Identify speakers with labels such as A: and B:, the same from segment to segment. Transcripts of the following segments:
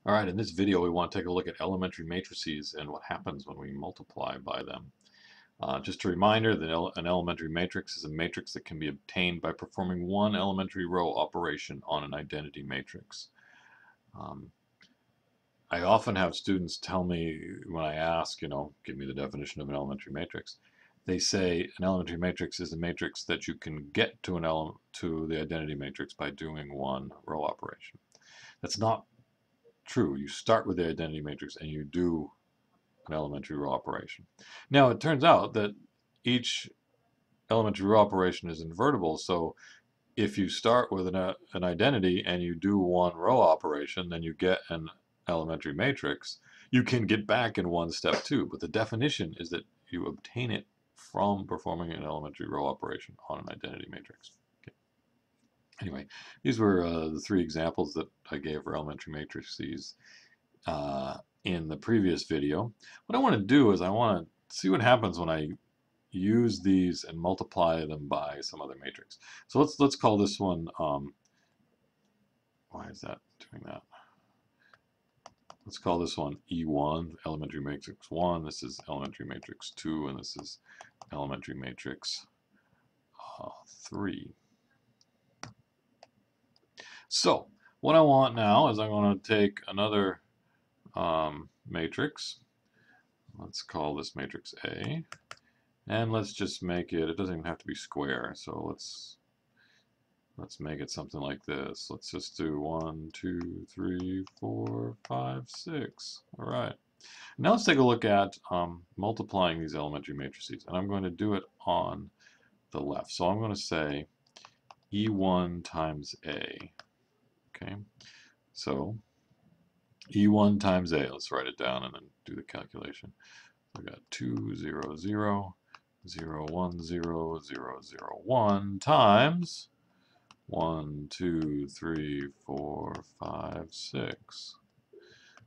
A: All right, in this video we want to take a look at elementary matrices and what happens when we multiply by them. Just a reminder that an elementary matrix is a matrix that can be obtained by performing one elementary row operation on an identity matrix. Um, I often have students tell me when I ask, give me the definition of an elementary matrix. They say an elementary matrix is a matrix that you can get to the identity matrix by doing one row operation. That's not true. You start with the identity matrix and you do an elementary row operation. Now it turns out that each elementary row operation is invertible, so if you start with an identity and you do one row operation, then you get an elementary matrix. You can get back in one step too, but the definition is that you obtain it from performing an elementary row operation on an identity matrix. Okay. Anyway, these were the three examples that I gave for elementary matrices in the previous video. What I want to do is I want to see what happens when I use these and multiply them by some other matrix. So let's call this one, why is that doing that? Let's call this one E1, elementary matrix 1. This is elementary matrix 2, and this is elementary matrix 3. So what I want now is I'm going to take another matrix. Let's call this matrix A. And let's just make it, it doesn't even have to be square, so let's make it something like this. Let's just do 1, 2, 3, 4, 5, 6. All right. Now let's take a look at multiplying these elementary matrices. And I'm going to do it on the left. So I'm going to say E1 times A. Okay. So E1 times A. Let's write it down and then do the calculation. We got 2, 0, 0, 0, 1, 0, 0, 0, 1 times 1, 2, 3, 4, 5, 6.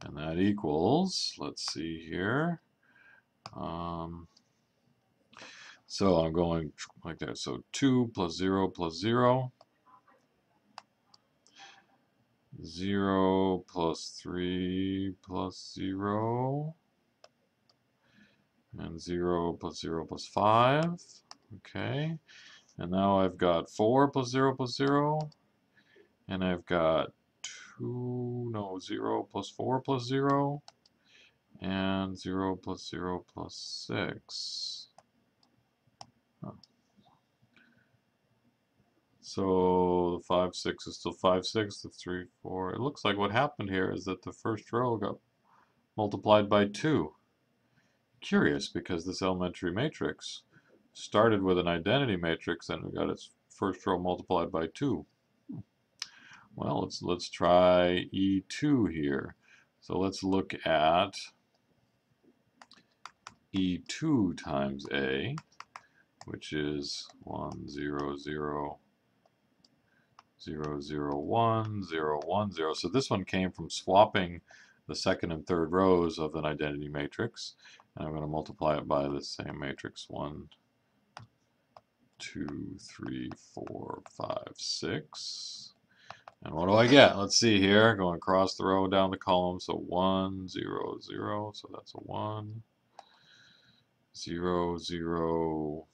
A: And that equals, let's see here. So I'm going like that. So 2 plus 0 plus 0. 0 plus 3 plus 0. And 0 plus 0 plus 5. Okay. And now I've got 4 plus 0 plus 0. And I've got 0 plus 4 plus 0. And 0 plus 0 plus 6. Oh. So the 5, 6 is still 5, 6, the 3, 4. It looks like what happened here is that the first row got multiplied by 2. Curious, because this elementary matrix started with an identity matrix and we got its first row multiplied by 2. Well, let's try E2 here. So let's look at E2 times A, which is 1, 0, 0, 0, 0, 1, 0, 1, 0. So this one came from swapping the second and third rows of an identity matrix. And I'm going to multiply it by the same matrix. 1, 2, 3, 4, 5, 6. And what do I get? Let's see here. Going across the row down the column. So 1, 0, 0. So that's a 1. 0, 0,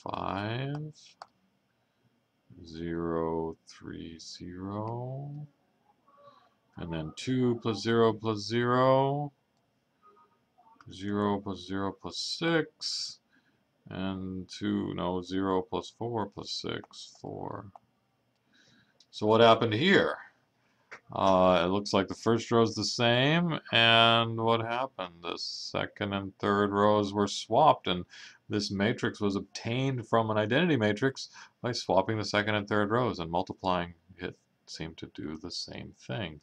A: 5. 0, 3, 0. And then 2 plus 0 plus 0. 0 plus 0 plus 6. And 0 plus 4 plus 6, 4. So what happened here? It looks like the first row is the same, and what happened? The second and third rows were swapped, and this matrix was obtained from an identity matrix by swapping the second and third rows, and multiplying it seemed to do the same thing.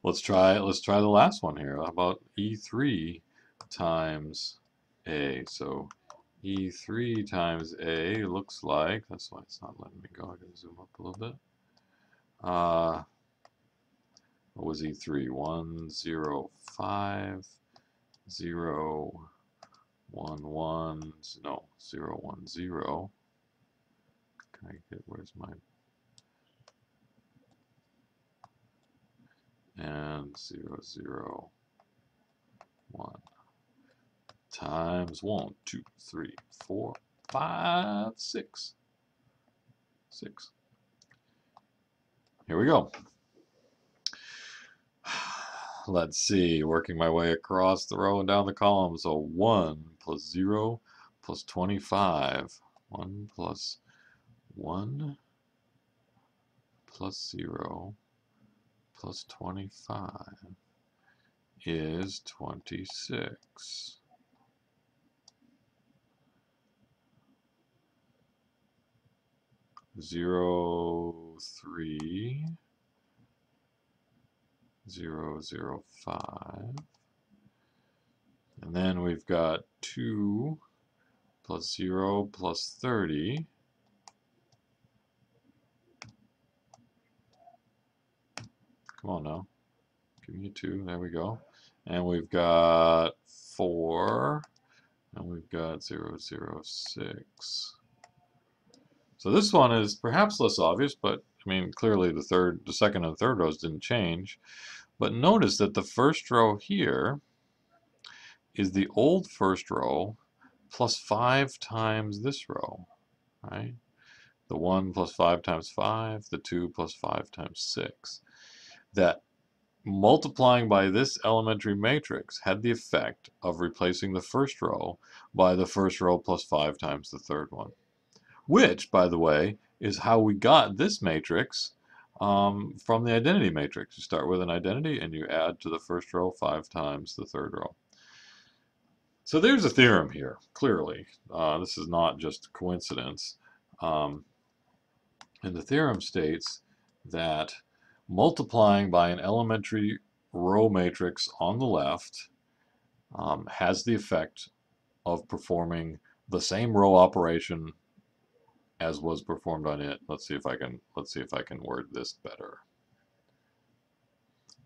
A: Let's try the last one here. How about E3 times A? So E3 times A looks like, that's why it's not letting me go. I gotta zoom up a little bit. What was E3? 1, 0, 5, 0, 1, 1, no, 0, 1, 0. Can I get, where's my, 0, 0, 1 times 1, 2, 3, 4, 5, 6. 6. Here we go. Let's see, working my way across the row and down the column. So 1 plus 0 plus 25. 1 plus 1 plus 0 plus 25 is 26. 0, 3, 0, 0, 5. And then we've got 2 plus 0 plus 30. Come on now. Give me a 2. There we go. And we've got 4. And we've got 0, 0, 6. So this one is perhaps less obvious, but I mean, clearly the second and third rows didn't change. But notice that the first row here is the old first row plus 5 times this row, right? The 1 plus 5 times 5, the 2 plus 5 times 6. That multiplying by this elementary matrix had the effect of replacing the first row by the first row plus 5 times the third one. Which, by the way, is how we got this matrix from the identity matrix. You start with an identity and you add to the first row 5 times the third row. So there's a theorem here, clearly. This is not just coincidence. And the theorem states that multiplying by an elementary row matrix on the left has the effect of performing the same row operation as was performed on it. Let's see if I can word this better.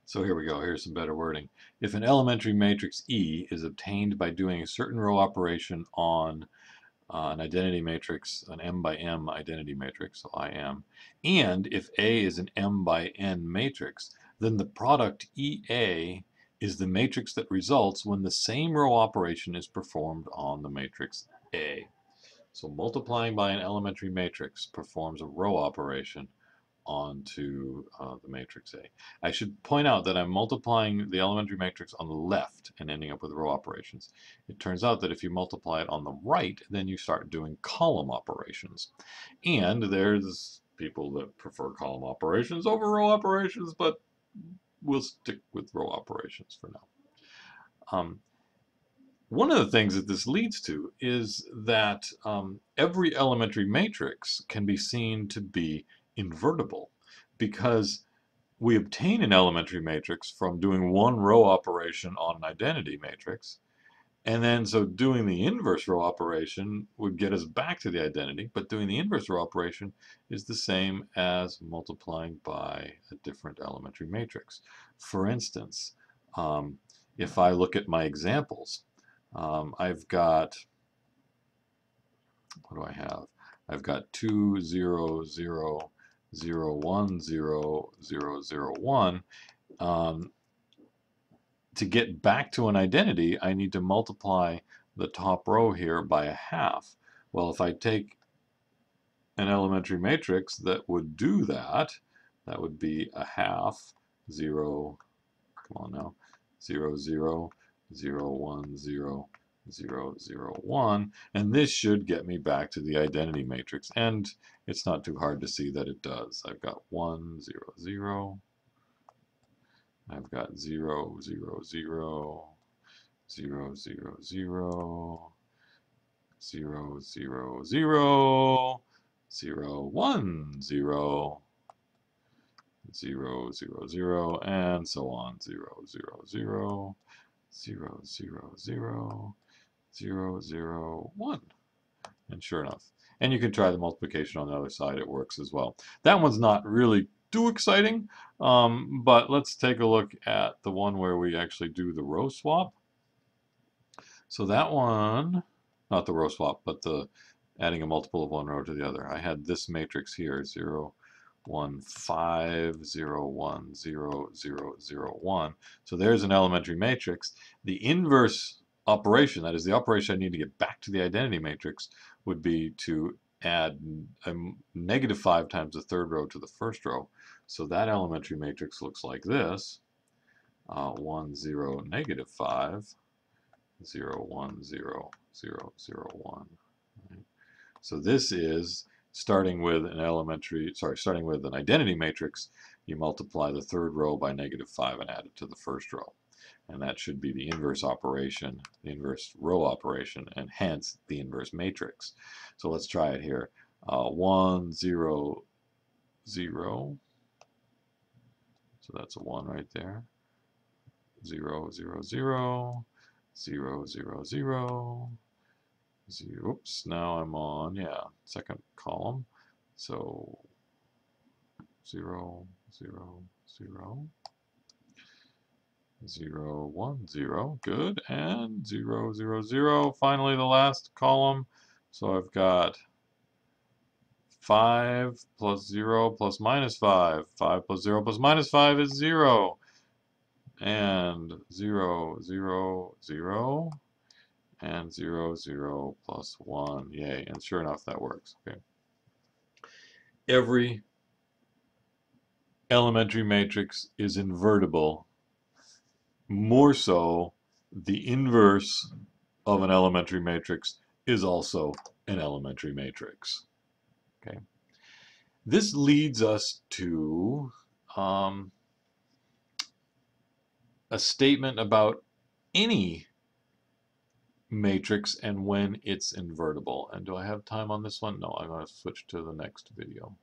A: So here we go. Here's some better wording. If an elementary matrix E is obtained by doing a certain row operation on an identity matrix, an M by M identity matrix, so IM, and if A is an M by N matrix, then the product EA is the matrix that results when the same row operation is performed on the matrix A. So multiplying by an elementary matrix performs a row operation onto the matrix A. I should point out that I'm multiplying the elementary matrix on the left and ending up with row operations. It turns out that if you multiply it on the right, then you start doing column operations. And there's people that prefer column operations over row operations, but we'll stick with row operations for now. One of the things that this leads to is that every elementary matrix can be seen to be invertible, because we obtain an elementary matrix from doing one row operation on an identity matrix, and then so doing the inverse row operation would get us back to the identity, but doing the inverse row operation is the same as multiplying by a different elementary matrix. For instance, if I look at my examples, I've got, what do I have? I've got 2, 0, 0, 0, 1, 0, 0, 0, 1. To get back to an identity, I need to multiply the top row here by a half. Well, if I take an elementary matrix that would do that, that would be a half, 0, come on now, 0, 0, 0, 1, 0, 0, 0, 1, and this should get me back to the identity matrix, and it's not too hard to see that it does. I've got 1, 0, 0, I've got 0, 0, 0, 0, 0, 0, 0, 0, 0, 0, 1, 0, 0, 0, 0, and so on, 0, 0, 0, 0, 0, 0, 0, 0, 1. And sure enough. And you can try the multiplication on the other side. It works as well. That one's not really too exciting, but let's take a look at the one where we actually do the row swap. So that one, not the row swap, but the adding a multiple of one row to the other. I had this matrix here, 0, 1, 5, 0, 1, 0, 0, 0, 1. So there's an elementary matrix. The inverse operation, that is the operation I need to get back to the identity matrix, would be to add a -5 times the third row to the first row. So that elementary matrix looks like this. 1, 0, -5, 0, 1, 0, 0, 0, 1. Right? So this is starting with an identity matrix. You multiply the third row by -5 and add it to the first row. And that should be the inverse operation, the inverse row operation, and hence the inverse matrix. So let's try it here. 1, 0, 0. So that's a 1 right there. 0, 0, 0, 0, 0, 0. Oops, now I'm on, second column. So 0, 0, 0, 0, 1, 0, good, and 0, 0, 0, finally the last column. So I've got 5 plus 0 plus -5. 5 plus 0 plus -5 is 0. And 0, 0, 0, and 0, 0 plus 1. Yay, and sure enough, that works. Okay. Every elementary matrix is invertible. More so, the inverse of an elementary matrix is also an elementary matrix. Okay. This leads us to a statement about any matrix and when it's invertible. And do I have time on this one? No, I'm going to switch to the next video.